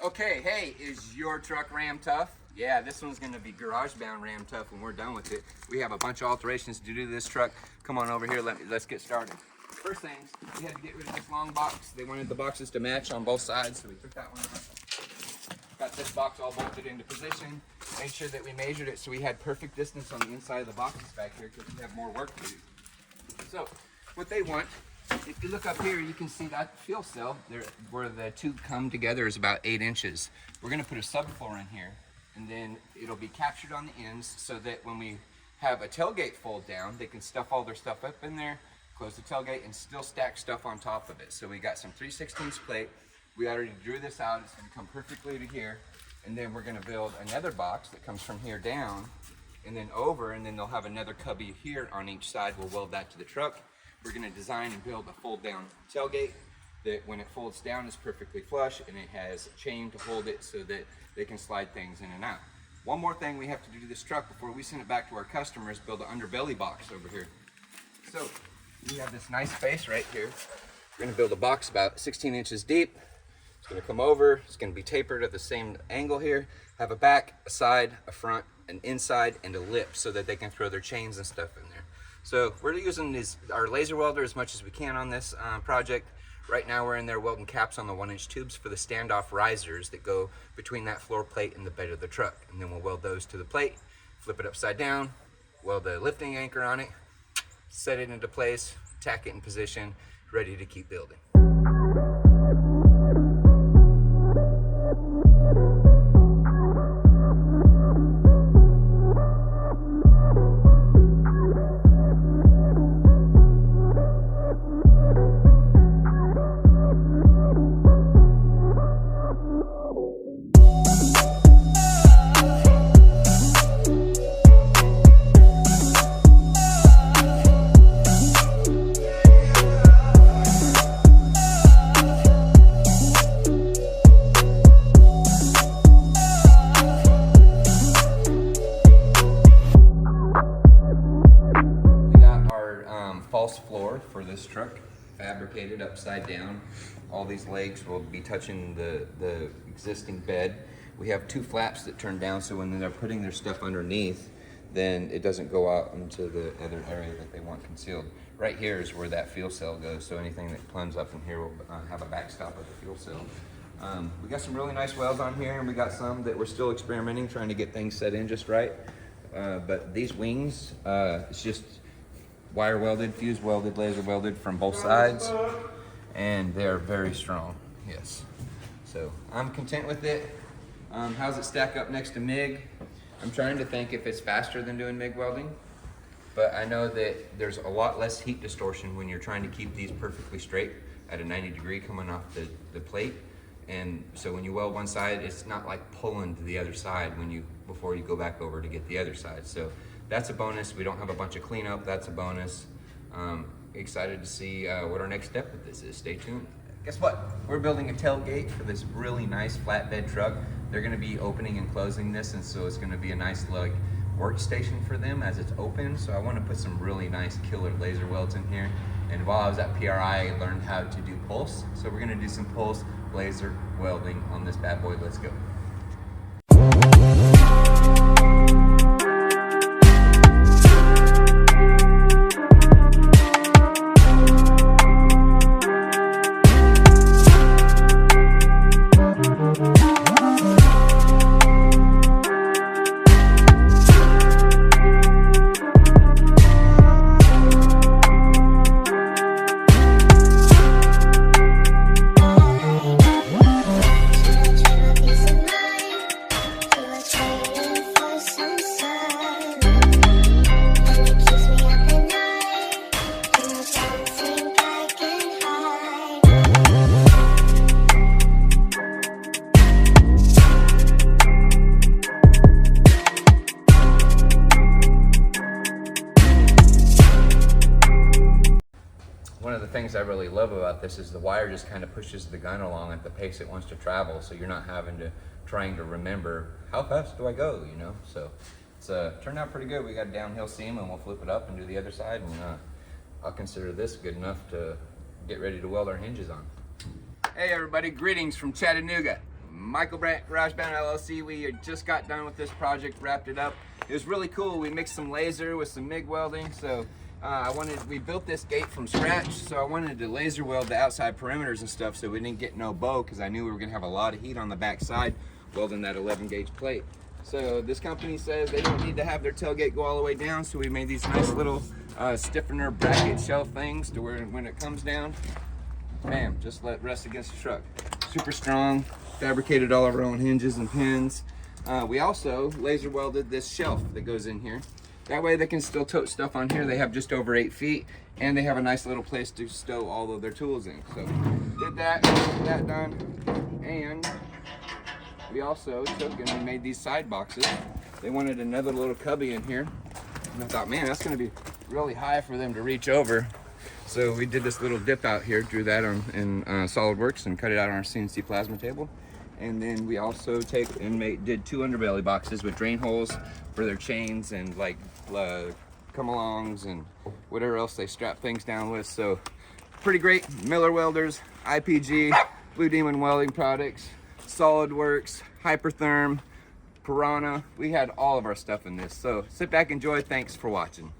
Okay, hey, is your truck ram tough? Yeah, this one's gonna be garage bound ram tough when we're done with it. We have a bunch of alterations to do to this truck. Come on over here, let's get started. First things, we had to get rid of this long box. They wanted the boxes to match on both sides, so we took that one out. Got this box all bolted into position. Made sure that we measured it so we had perfect distance on the inside of the boxes back here because we have more work to do. So, what they want, if you look up here, you can see that fuel cell there, where the two come together, is about 8 inches. We're going to put a subfloor in here, and then it'll be captured on the ends so that when we have a tailgate fold down, they can stuff all their stuff up in there, close the tailgate, and still stack stuff on top of it. So we got some 3/16 plate. We already drew this out. It's going to come perfectly to here, and then we're going to build another box that comes from here down and then over, and then they'll have another cubby here on each side. We'll weld that to the truck. We're going to design and build a fold down tailgate that when it folds down is perfectly flush, and it has a chain to hold it so that they can slide things in and out. One more thing we have to do to this truck before we send it back to our customers, build an underbelly box over here. So we have this nice space right here. We're going to build a box about 16 inches deep. It's going to come over, it's going to be tapered at the same angle here, have a back, a side, a front, an inside, and a lip so that they can throw their chains and stuff in there. So we're using our laser welder as much as we can on this project. Right now we're in there welding caps on the 1-inch tubes for the standoff risers that go between that floor plate and the bed of the truck. And then we'll weld those to the plate, flip it upside down, weld a lifting anchor on it, set it into place, tack it in position, ready to keep building. False floor for this truck, fabricated upside down. All these legs will be touching the existing bed. We have 2 flaps that turn down, so when they're putting their stuff underneath, then it doesn't go out into the other area that they want concealed. Right here is where that fuel cell goes, so anything that plumbs up in here will have a backstop of the fuel cell. We got some really nice welds on here, and we got some that we're still experimenting, trying to get things set in just right. But these wings, it's just wire welded, fuse welded, laser welded from both sides, and they're very strong, yes. So I'm content with it. How's it stack up next to MIG? I'm trying to think if it's faster than doing MIG welding, but I know that there's a lot less heat distortion when you're trying to keep these perfectly straight at a 90 degree coming off the plate. And so when you weld one side, it's not like pulling to the other side before you go back over to get the other side. So that's a bonus. We don't have a bunch of cleanup. That's a bonus. Excited to see what our next step with this is. Stay tuned. Guess what? We're building a tailgate for this really nice flatbed truck. They're going to be opening and closing this, and so it's going to be a nice workstation for them as it's open. So I want to put some really nice killer laser welds in here. And while I was at PRI, I learned how to do pulse. So we're going to do some pulse laser welding on this bad boy. Let's go. One of the things I really love about this is the wire just kind of pushes the gun along at the pace it wants to travel, so you're not trying to remember how fast do I go, you know. So it's turned out pretty good. We got a downhill seam, and we'll flip it up and do the other side, and I'll consider this good enough to get ready to weld our hinges on. Hey everybody, greetings from Chattanooga. Michael Brandt, GarageBound LLC. We just got done with this project, wrapped it up. It was really cool. We mixed some laser with some MIG welding. So we built this gate from scratch. So I wanted to laser weld the outside perimeters and stuff so we didn't get no bow, because I knew we were gonna have a lot of heat on the back side welding that 11 gauge plate. So this company says they don't need to have their tailgate go all the way down. So we made these nice little stiffener bracket shelf things to where when it comes down, bam, just let it rest against the truck. Super strong, fabricated all of our own hinges and pins. We also laser welded this shelf that goes in here. That way they can still tote stuff on here. They have just over 8 feet, and they have a nice little place to stow all of their tools in. So did that, got that done, and we also took and we made these side boxes. They wanted another little cubby in here, and I thought, man, that's gonna be really high for them to reach over. So we did this little dip out here, drew that in SolidWorks and cut it out on our CNC plasma table. And then we also did 2 underbelly boxes with drain holes for their chains and like come-alongs and whatever else they strap things down with. So pretty great. Miller Welders, IPG, Blue Demon Welding Products, SolidWorks, Hypertherm, Piranha. We had all of our stuff in this. So sit back, enjoy. Thanks for watching.